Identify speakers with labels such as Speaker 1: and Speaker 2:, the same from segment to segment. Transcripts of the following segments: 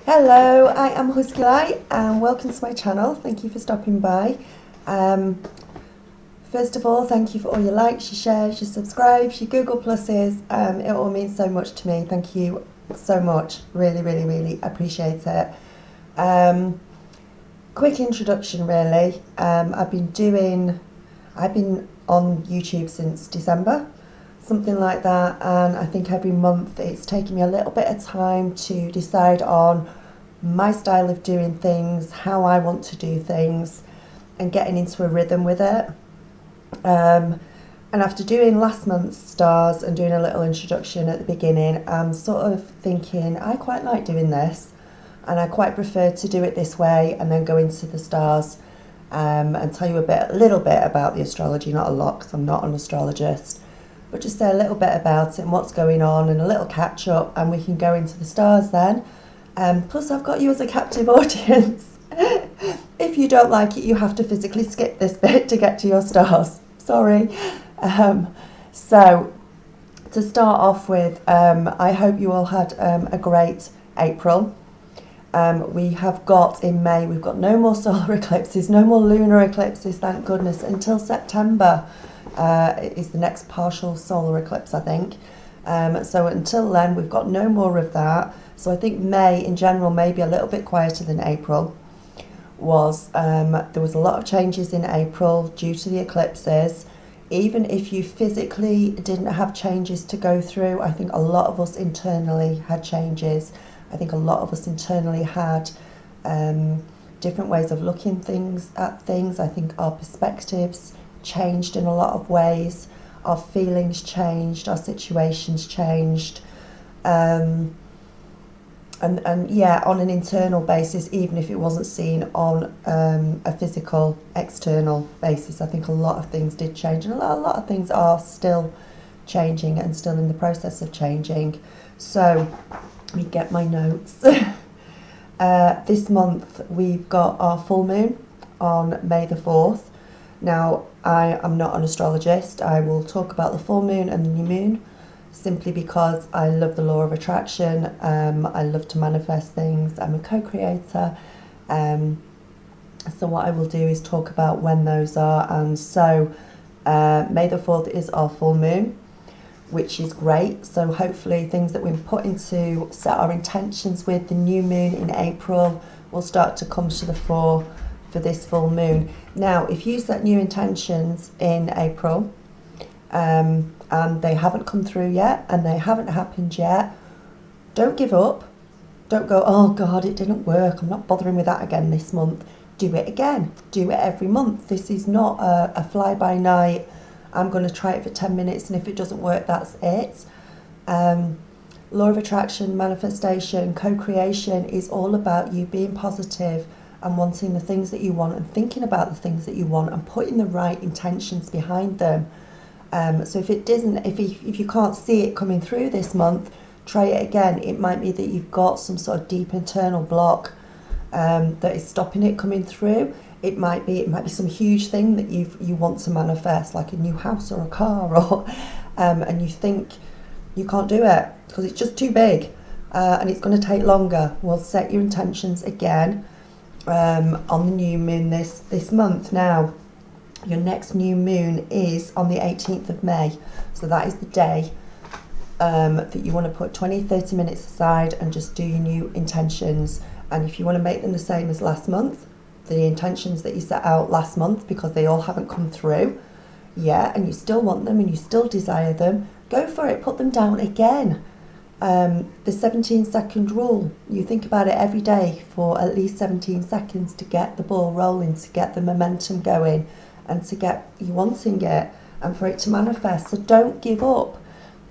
Speaker 1: Hello, I am Husky Light and welcome to my channel. Thank you for stopping by. First of all, thank you for all your likes, your shares, your subscribes, your Google Pluses. It all means so much to me. Thank you so much. Really, really, really appreciate it. Quick introduction really. I've been on YouTube since December, something like that, and I think every month it's taken me a little bit of time to decide on my style of doing things, how I want to do things, and getting into a rhythm with it. And after doing last month's stars and doing a little introduction at the beginning, I'm sort of thinking I quite like doing this, and I quite prefer to do it this way and then go into the stars and tell you a little bit about the astrology, not a lot because I'm not an astrologist, but just say a little bit about it and what's going on and a little catch up, and we can go into the stars then. Plus I've got you as a captive audience. If you don't like it, you have to physically skip this bit to get to your stars. Sorry. So to start off with, I hope you all had a great April. We have got in May, we've got no more solar eclipses, no more lunar eclipses, thank goodness, until September. Is the next partial solar eclipse, I think. So until then, we've got no more of that. So I think May in general may be a little bit quieter than April was. There was a lot of changes in April due to the eclipses. Even if you physically didn't have changes to go through, I think a lot of us internally had changes. I think a lot of us internally had different ways of looking at things. I think our perspectives changed in a lot of ways. Our feelings changed, our situations changed. And yeah, on an internal basis, even if it wasn't seen on a physical, external basis, I think a lot of things did change, and a lot of things are still changing and still in the process of changing. So, let me get my notes. This month we've got our full moon on May the 4th. Now, I am not an astrologist. I will talk about the full moon and the new moon simply because I love the law of attraction. I love to manifest things. I'm a co-creator. So what I will do is talk about when those are. And so May the 4th is our full moon, which is great. So hopefully things that we've put into, set our intentions with the new moon in April will start to come to the fore for this full moon. Now, if you set new intentions in April and they haven't come through yet and they haven't happened yet, don't give up. Don't go, oh God, it didn't work, I'm not bothering with that again this month. Do it again. Do it every month. This is not a fly-by-night, I'm going to try it for 10 minutes and if it doesn't work, that's it. Law of attraction, manifestation, co-creation is all about you being positive and wanting the things that you want and thinking about the things that you want and putting the right intentions behind them. So if it doesn't, if you can't see it coming through this month, try it again. It might be that you've got some sort of deep internal block that is stopping it coming through. It might be some huge thing that you want to manifest, like a new house or a car, or and you think you can't do it because it's just too big and it's going to take longer. Well, set your intentions again on the new moon this month. Now, your next new moon is on the 18th of May, so that is the day that you want to put 20-30 minutes aside and just do your new intentions. And if you want to make them the same as last month, the intentions that you set out last month, because they all haven't come through yet and you still want them and you still desire them, go for it, put them down again. The 17-second rule, you think about it every day for at least 17 seconds to get the ball rolling, to get the momentum going and to get you wanting it and for it to manifest. So don't give up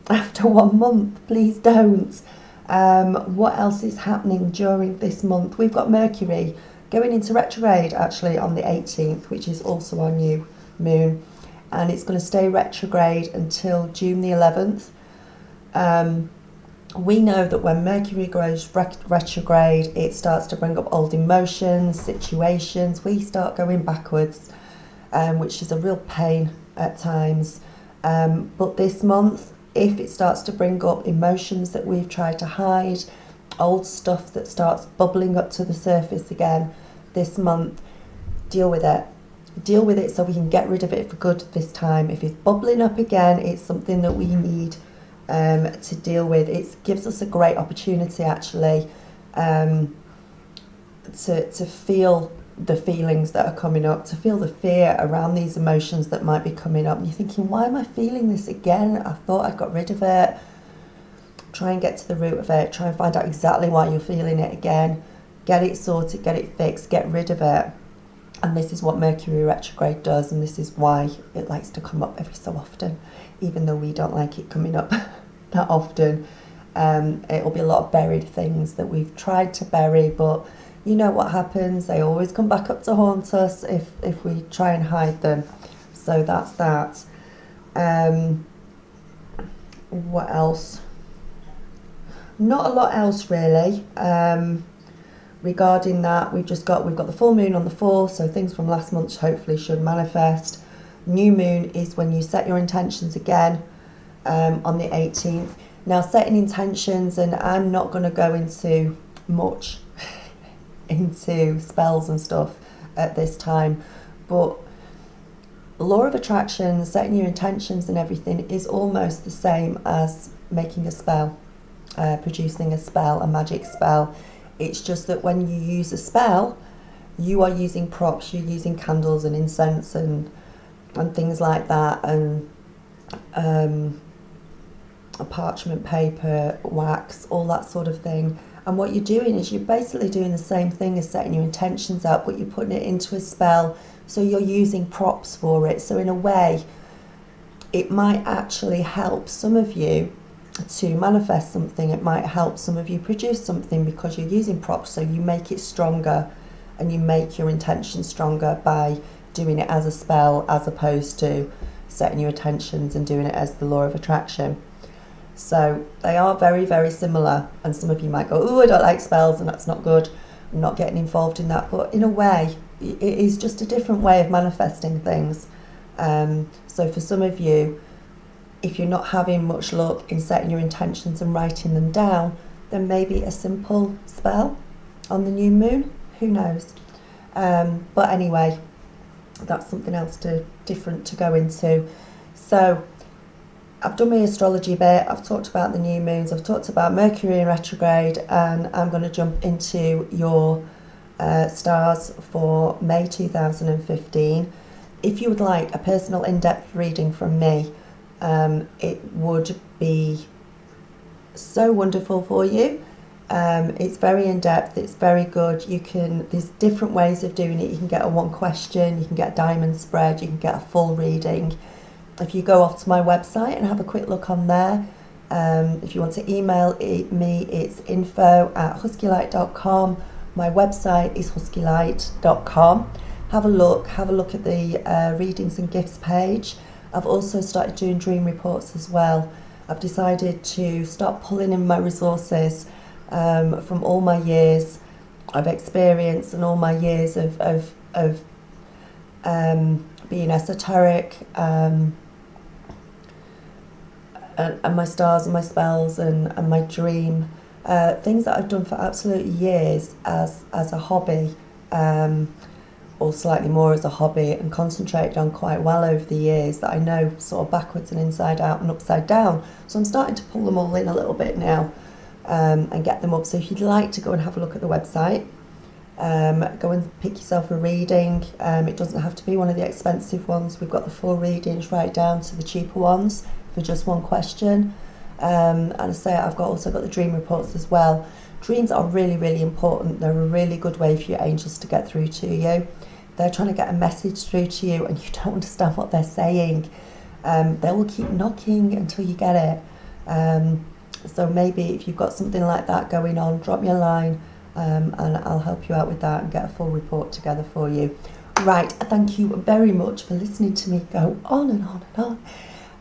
Speaker 1: after 1 month, please don't. What else is happening during this month? We've got Mercury going into retrograde actually on the 18th, which is also our new moon, and it's going to stay retrograde until June the 11th. We know that when Mercury goes retrograde, it starts to bring up old emotions, situations. We start going backwards, which is a real pain at times. But this month, if it starts to bring up emotions that we've tried to hide, old stuff that starts bubbling up to the surface again this month, deal with it. Deal with it so we can get rid of it for good this time. If it's bubbling up again, it's something that we need to deal with. It gives us a great opportunity actually to feel the feelings that are coming up, to feel the fear around these emotions that might be coming up. And you're thinking, why am I feeling this again? I thought I got rid of it. Try and get to the root of it. Try and find out exactly why you're feeling it again. Get it sorted, get it fixed, get rid of it. And this is what Mercury retrograde does, and this is why it likes to come up every so often, even though we don't like it coming up that often. It'll be a lot of buried things that we've tried to bury, but you know what happens. They always come back up to haunt us if we try and hide them. So that's that. What else? Not a lot else really. Regarding that, we've got the full moon on the 4th, so things from last month hopefully should manifest. New moon is when you set your intentions again, on the 18th. Now, setting intentions, and I'm not going to go into much into spells and stuff at this time, but law of attraction, setting your intentions and everything is almost the same as making a spell, producing a spell, a magic spell. It's just that when you use a spell, you are using props, you're using candles and incense and things like that, and a parchment paper, wax, all that sort of thing. And what you're doing is you're basically doing the same thing as setting your intentions up, but you're putting it into a spell, so you're using props for it. So in a way, it might actually help some of you to manifest something. It might help some of you produce something because you're using props, so you make it stronger and you make your intention stronger by doing it as a spell as opposed to setting your intentions and doing it as the law of attraction. So they are very, very similar, and some of you might go, oh, I don't like spells and that's not good, I'm not getting involved in that, but in a way it is just a different way of manifesting things. So for some of you, if you're not having much luck in setting your intentions and writing them down, then maybe a simple spell on the new moon, who knows. But anyway, that's something else different to go into. So I've done my astrology bit, I've talked about the new moons, I've talked about Mercury in retrograde, and I'm going to jump into your stars for May 2015. If you would like a personal in-depth reading from me, it would be so wonderful for you. It's very in-depth, it's very good. There's different ways of doing it. You can get a one question, you can get a diamond spread, you can get a full reading. If you go off to my website and have a quick look on there, if you want to email me, it's info@huskylight.com. My website is huskylight.com. Have a look at the readings and gifts page. I've also started doing dream reports as well. I've decided to start pulling in my resources from all my years of experience and all my years of being esoteric, and my stars and my spells and my dream, things that I've done for absolutely years as a hobby, or slightly more as a hobby, and concentrated on quite well over the years, that I know sort of backwards and inside out and upside down. So I'm starting to pull them all in a little bit now, and get them up. So if you'd like to go and have a look at the website, go and pick yourself a reading. It doesn't have to be one of the expensive ones. We've got the full readings right down to the cheaper ones for just one question. And I say I've also got the dream reports as well. Dreams are really, really important. They're a really good way for your angels to get through to you. They're trying to get a message through to you and you don't understand what they're saying. They will keep knocking until you get it. So maybe if you've got something like that going on, drop me a line, and I'll help you out with that and get a full report together for you. Right, thank you very much for listening to me go on and on and on.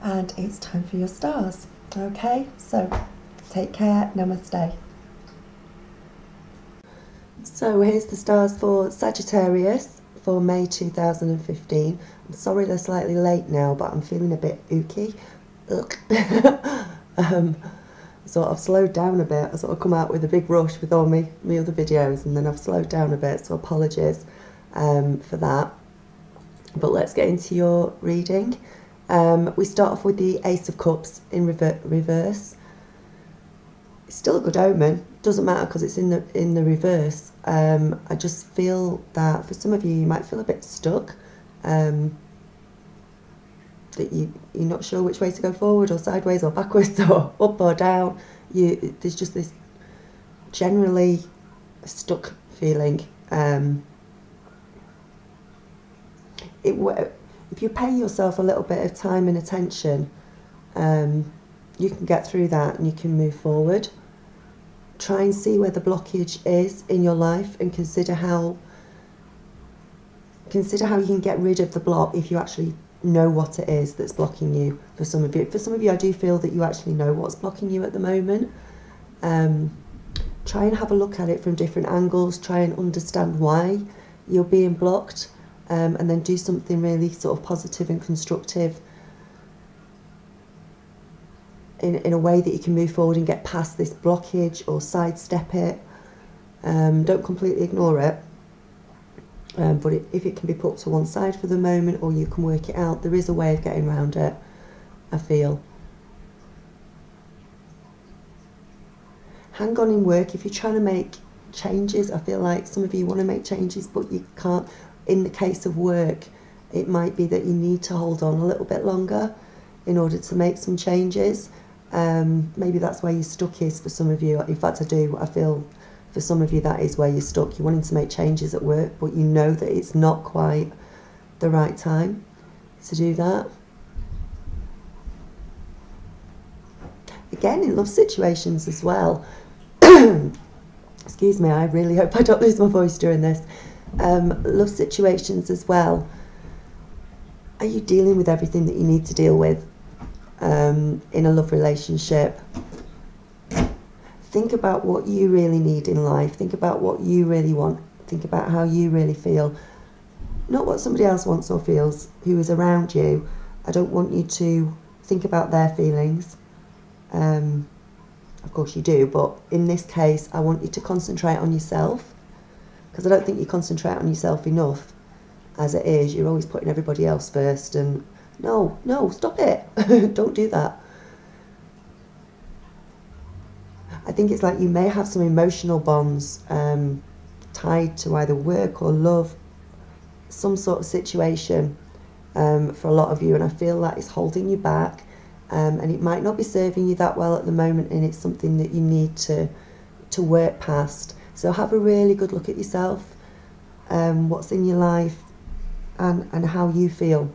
Speaker 1: And it's time for your stars. Okay, so take care, namaste. So here's the stars for Sagittarius for May 2015. I'm sorry they're slightly late now, but I'm feeling a bit ooky. So I've slowed down a bit. I sort of come out with a big rush with all my other videos, and then I've slowed down a bit, so apologies for that. But let's get into your reading. We start off with the Ace of Cups in reverse. It's still a good omen. Doesn't matter because it's in the reverse. I just feel that for some of you, you might feel a bit stuck. That you're not sure which way to go, forward or sideways or backwards or up or down. There's just this generally stuck feeling. If you pay yourself a little bit of time and attention, you can get through that and you can move forward. Try and see where the blockage is in your life and consider how you can get rid of the block if you actually know what it is that's blocking you. For some of you, I do feel that you actually know what's blocking you at the moment. Try and have a look at it from different angles. Try and understand why you're being blocked, and then do something really sort of positive and constructive in a way that you can move forward and get past this blockage or sidestep it. Don't completely ignore it. But if it can be put to one side for the moment, or you can work it out, there is a way of getting around it, I feel. Hang on in work. If you're trying to make changes, I feel like some of you want to make changes, but you can't. In the case of work, it might be that you need to hold on a little bit longer in order to make some changes. Maybe that's where you're stuck is for some of you. In fact, I feel for some of you that is where you're stuck. You're wanting to make changes at work, but you know that it's not quite the right time to do that. Again, in love situations as well. Excuse me, I really hope I don't lose my voice during this. Love situations as well. Are you dealing with everything that you need to deal with in a love relationship? Think about what you really need in life. Think about what you really want. Think about how you really feel. Not what somebody else wants or feels who is around you. I don't want you to think about their feelings. Of course you do, but in this case, I want you to concentrate on yourself, because I don't think you concentrate on yourself enough as it is. You're always putting everybody else first, and no, stop it. Don't do that. I think it's like you may have some emotional bonds tied to either work or love, some sort of situation for a lot of you, and I feel that it's holding you back, and it might not be serving you that well at the moment, and it's something that you need to work past. So have a really good look at yourself, what's in your life, and how you feel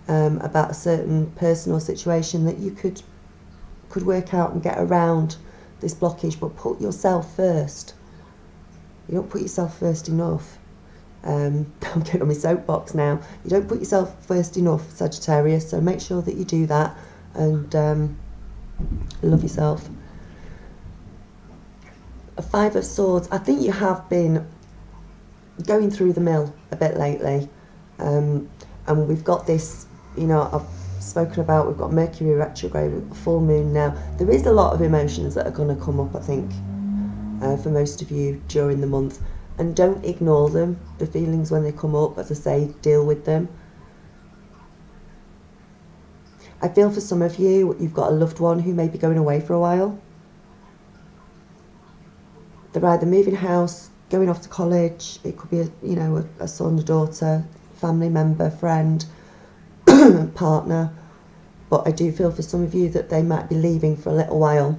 Speaker 1: about a certain person or situation that you could work out and get around this blockage, but put yourself first. You don't put yourself first enough. I'm getting on my soapbox now. You don't put yourself first enough, Sagittarius, so make sure that you do that and love yourself. A Five of Swords. I think you have been going through the mill a bit lately, and we've got this, you know, I've spoken about, we've got Mercury retrograde, we've got full moon now. There is a lot of emotions that are going to come up, I think, for most of you during the month, and don't ignore them, the feelings when they come up. As I say, deal with them. I feel for some of you, you've got a loved one who may be going away for a while. They're either moving house, going off to college, it could be a son, a daughter, family member, friend, partner, but I do feel for some of you that they might be leaving for a little while,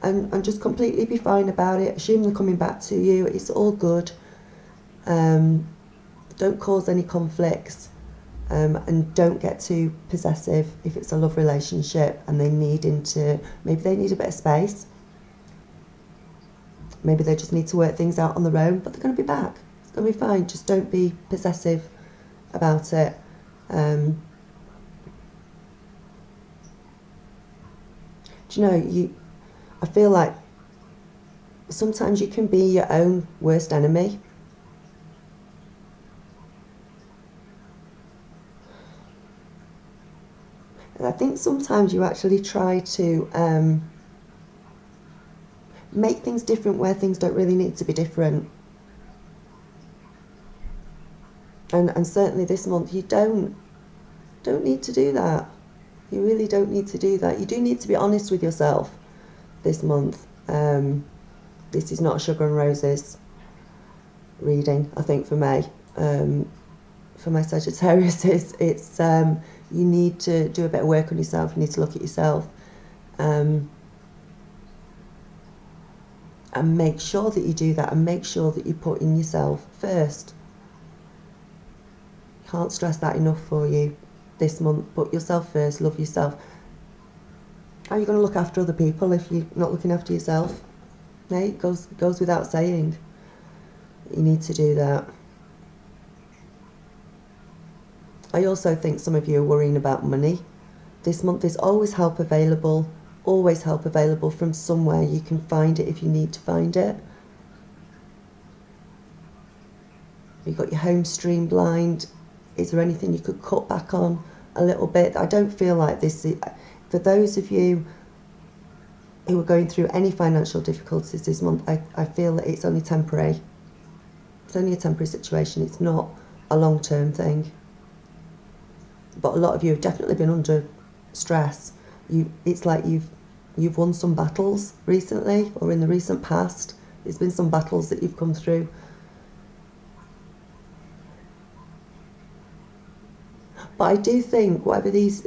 Speaker 1: and just completely be fine about it. Assume they're coming back to you. It's all good. Don't cause any conflicts, and don't get too possessive if it's a love relationship and maybe they need a bit of space. Maybe they just need to work things out on their own, but they're going to be back. It's going to be fine. Just don't be possessive about it. Do you know, I feel like sometimes you can be your own worst enemy. And I think sometimes you actually try to make things different where things don't really need to be different. And certainly this month you don't need to do that. You really don't need to do that. You do need to be honest with yourself this month. This is not a sugar and roses reading, I think, for May. For my Sagittarius, it's you need to do a bit of work on yourself. You need to look at yourself and make sure that you do that, and make sure that you put in yourself first. Can't stress that enough for you this month. Put yourself first, love yourself. How are you going to look after other people if you're not looking after yourself? It goes without saying. You need to do that. I also think some of you are worrying about money. This month there's always help available from somewhere. You can find it if you need to find it. You've got your home streamlined. Is there anything you could cut back on a little bit? I don't feel like this is, for those of you who are going through any financial difficulties this month, I feel that it's only temporary. It's only a temporary situation. It's not a long-term thing. But a lot of you have definitely been under stress. It's like you've won some battles recently, or in the recent past. There's been some battles that you've come through. But I do think whatever these,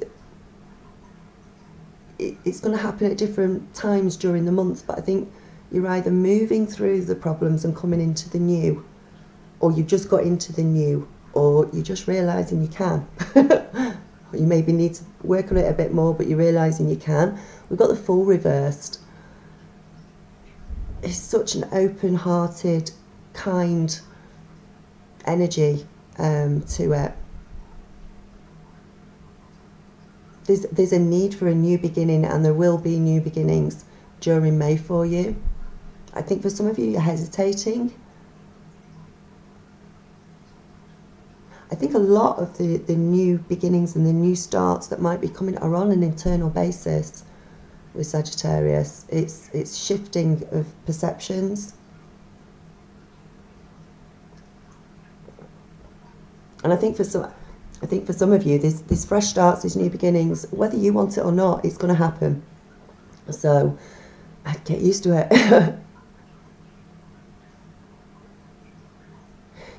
Speaker 1: it's going to happen at different times during the month. But I think you're either moving through the problems and coming into the new, or you've just got into the new, or you're just realising you can. You maybe need to work on it a bit more, but you're realising you can. We've got the Fool reversed. It's such an open-hearted, kind energy to it. There's a need for a new beginning, and there will be new beginnings during May for you. I think for some of you, you're hesitating. I think a lot of the new beginnings and the new starts that might be coming are on an internal basis with Sagittarius. It's shifting of perceptions. And I think for some of you, these fresh starts, these new beginnings, whether you want it or not, it's going to happen. So get used to it.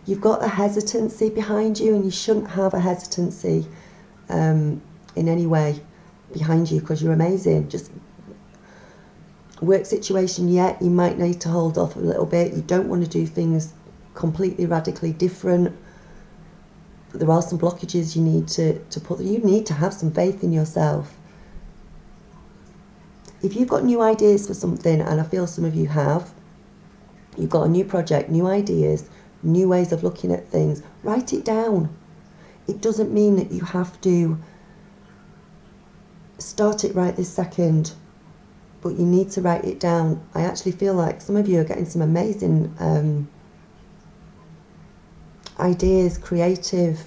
Speaker 1: You've got a hesitancy behind you, and you shouldn't have a hesitancy in any way behind you, because you're amazing. Just work situation, yet you might need to hold off a little bit. You don't want to do things completely radically different. There are some blockages you need to put. You need to have some faith in yourself. If you've got new ideas for something, and I feel some of you have, you've got a new project, new ideas, new ways of looking at things, write it down. It doesn't mean that you have to start it right this second, but you need to write it down. I actually feel like some of you are getting some amazing ideas, creative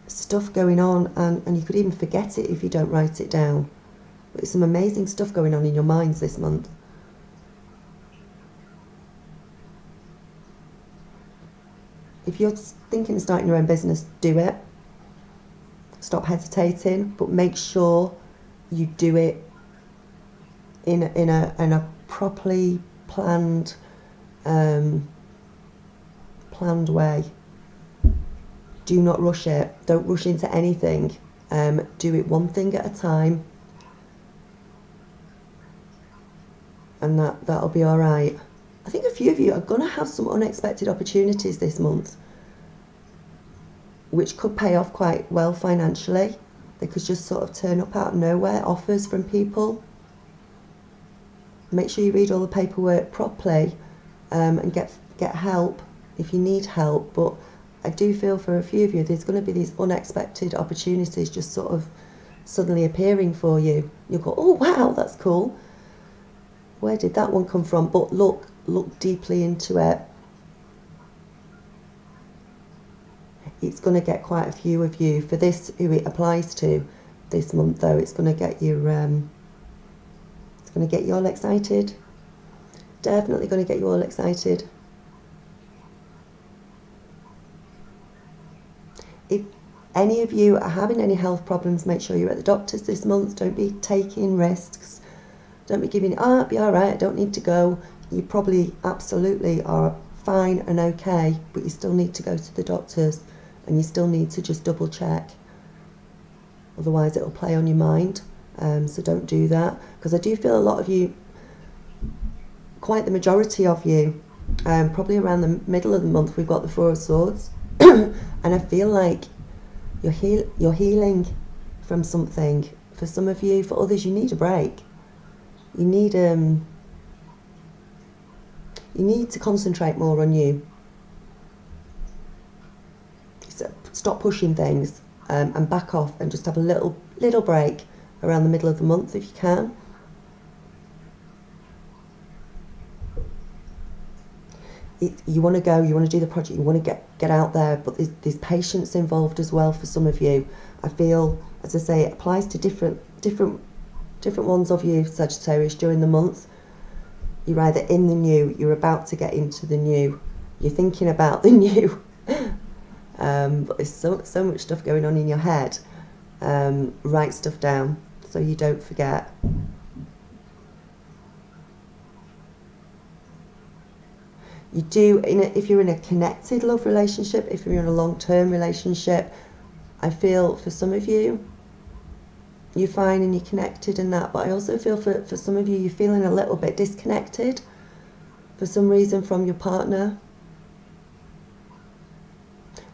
Speaker 1: stuff going on, and you could even forget it if you don't write it down. But there's some amazing stuff going on in your minds this month. If you're thinking of starting your own business, do it. Stop hesitating, but make sure you do it in a properly planned way. Do not rush it. Don't rush into anything. Do it one thing at a time, and that'll be all right. I think a few of you are going to have some unexpected opportunities this month, which could pay off quite well financially. They could just sort of turn up out of nowhere, offers from people. Make sure you read all the paperwork properly and get help if you need help. But I do feel for a few of you, there's going to be these unexpected opportunities just sort of suddenly appearing for you. You'll go, oh wow, that's cool. Where did that one come from? But look deeply into it. It's going to get quite a few of you, for this, who it applies to, this month, though. It's going to get you it's going to get you all excited. Definitely going to get you all excited. If any of you are having any health problems, make sure you're at the doctor's this month. Don't be taking risks. Don't be giving, oh, it'll be all right, I don't need to go. You probably absolutely are fine and okay, but you still need to go to the doctors, and you still need to just double check. Otherwise it'll play on your mind. So don't do that, because I do feel a lot of you, quite the majority of you, probably around the middle of the month, we've got the Four of Swords, and I feel like you're healing from something. For some of you, for others, you need a break. You need to concentrate more on you. So stop pushing things, and back off, and just have a little break around the middle of the month if you can. You want to go, you want to do the project, you want to get out there, but there's patience involved as well for some of you. I feel, as I say, it applies to different ones of you, Sagittarius, during the month. You're either in the new, you're about to get into the new, you're thinking about the new, but there's so much stuff going on in your head. Write stuff down so you don't forget. You do, if you're in a connected love relationship, if you're in a long-term relationship, I feel for some of you, you're fine and you're connected in that, but I also feel for some of you, you're feeling a little bit disconnected for some reason from your partner.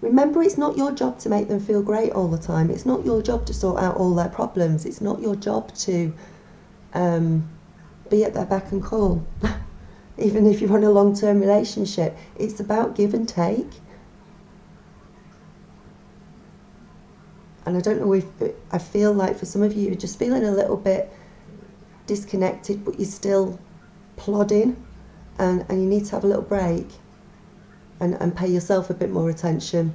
Speaker 1: Remember, it's not your job to make them feel great all the time. It's not your job to sort out all their problems. It's not your job to be at their beck and call. Even if you're in a long-term relationship, it's about give and take. And I don't know if, I feel like for some of you, you're just feeling a little bit disconnected, but you're still plodding, and you need to have a little break and pay yourself a bit more attention.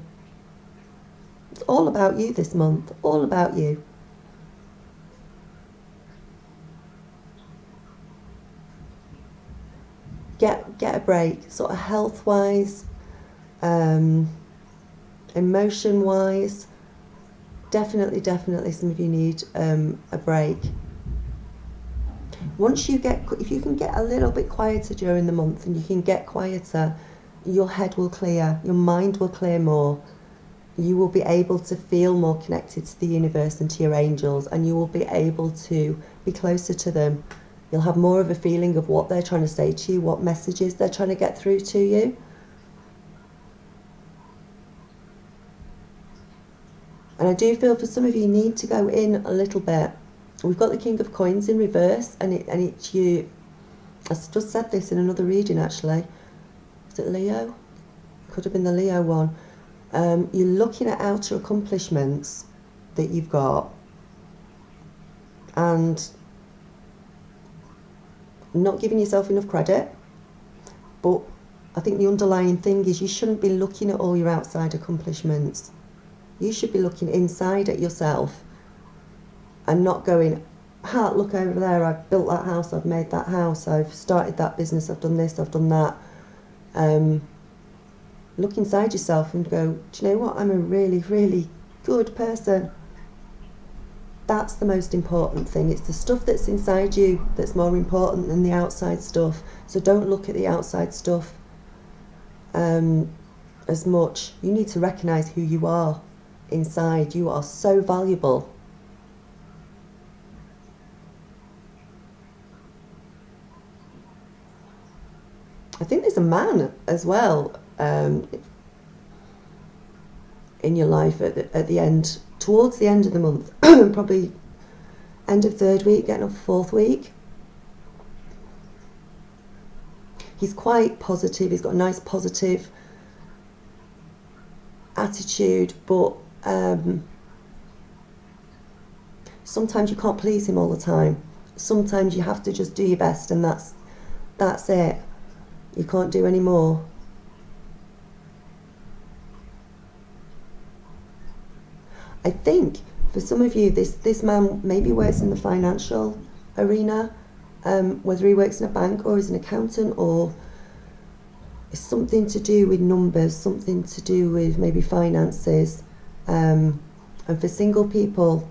Speaker 1: It's all about you this month, all about you. Get a break, sort of health-wise, emotion-wise. Definitely some of you need a break. Once you if you can get a little bit quieter during the month, and you can get quieter, your head will clear, your mind will clear more. You will be able to feel more connected to the universe and to your angels, and you will be able to be closer to them. You'll have more of a feeling of what they're trying to say to you, what messages they're trying to get through to you. And I do feel for some of you need to go in a little bit. We've got the King of Coins in reverse, and it's you. I just said this in another reading actually. Is it Leo? Could have been the Leo one. You're looking at outer accomplishments that you've got, and not giving yourself enough credit. But I think the underlying thing is you shouldn't be looking at all your outside accomplishments. You should be looking inside at yourself and not going, look over there, I've built that house, I've made that house, I've started that business, I've done this, I've done that. Look inside yourself and go, do you know what, I'm a really good person. That's the most important thing. It's the stuff that's inside you that's more important than the outside stuff. So don't look at the outside stuff as much. You need to recognise who you are inside. You are so valuable. I think there's a man as well in your life at the end, towards the end of the month, probably end of third week, getting off fourth week. He's quite positive, he's got a nice positive attitude, but sometimes you can't please him all the time. Sometimes you have to just do your best, and that's it. You can't do any more. I think For some of you, this man maybe works in the financial arena, whether he works in a bank or is an accountant, or it's something to do with numbers, something to do with maybe finances. And for single people,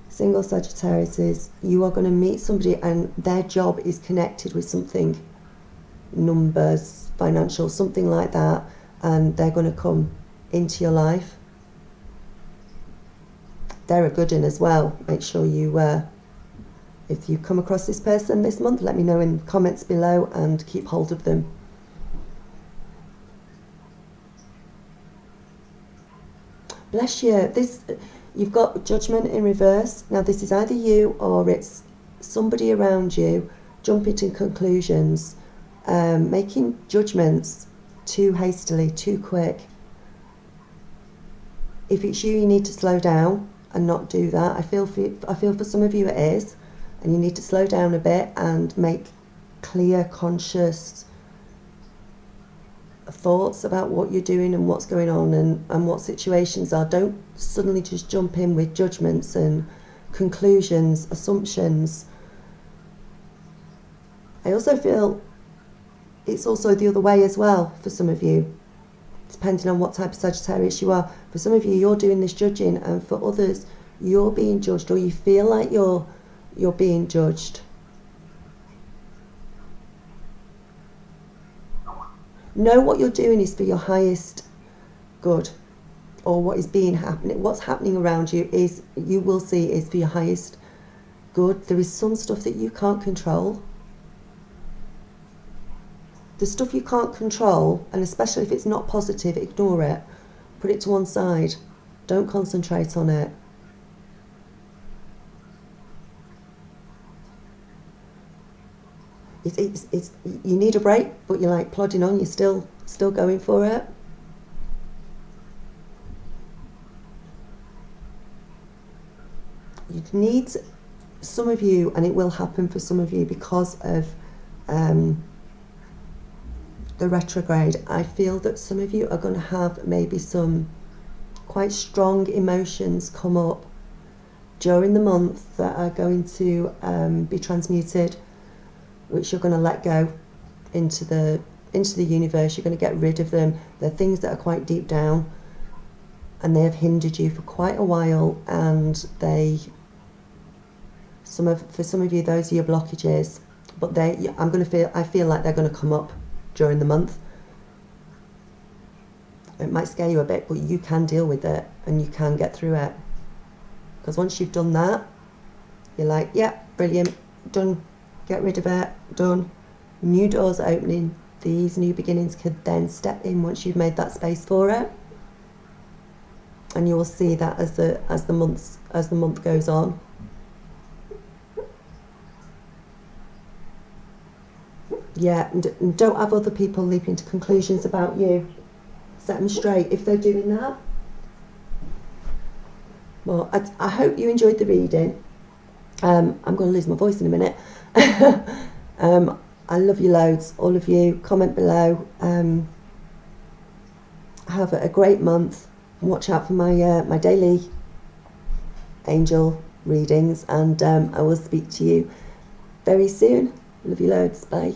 Speaker 1: single Sagittariuses, you are going to meet somebody and their job is connected with something, numbers, financial, something like that, and they're going to come into your life. They're a good one as well. Make sure you, if you come across this person this month, let me know in the comments below and keep hold of them. Bless you. You've got Judgment in reverse. Now this is either you or it's somebody around you jumping to conclusions, making judgments too hastily, too quick. If it's you, you need to slow down and not do that. I feel for some of you it is, and you need to slow down a bit and make clear, conscious thoughts about what you're doing and what's going on and what situations are. Don't suddenly just jump in with judgments and conclusions, assumptions. I also feel it's also the other way as well for some of you, depending on what type of Sagittarius you are. For some of you, you're doing this judging, and for others, you're being judged, or you feel like you're being judged. Know what you're doing is for your highest good, or what is what's happening around you is, you will see, is for your highest good. There is some stuff that you can't control. The stuff you can't control, and especially if it's not positive, ignore it. Put it to one side. Don't concentrate on it. You need a break, but you're like plodding on. You're still going for it. You need, some of you, and it will happen for some of you because of the retrograde. I feel that some of you are going to have maybe some quite strong emotions come up during the month that are going to be transmuted, which you're going to let go into the universe. You're going to get rid of them. They're things that are quite deep down, and they have hindered you for quite a while, and for some of you, those are your blockages. But I feel like they're going to come up during the month. It might scare you a bit, but you can deal with it and you can get through it. Because once you've done that, you're like, yeah, brilliant, done, get rid of it, done. New doors are opening. These new beginnings could then step in once you've made that space for it. And you will see that as the month goes on. Yeah, and don't have other people leaping to conclusions about you. Set them straight if they're doing that. Well, I hope you enjoyed the reading. I'm going to lose my voice in a minute. I love you loads, all of you. Comment below. Have a great month. Watch out for my daily angel readings, and I will speak to you very soon. Love you loads. Bye.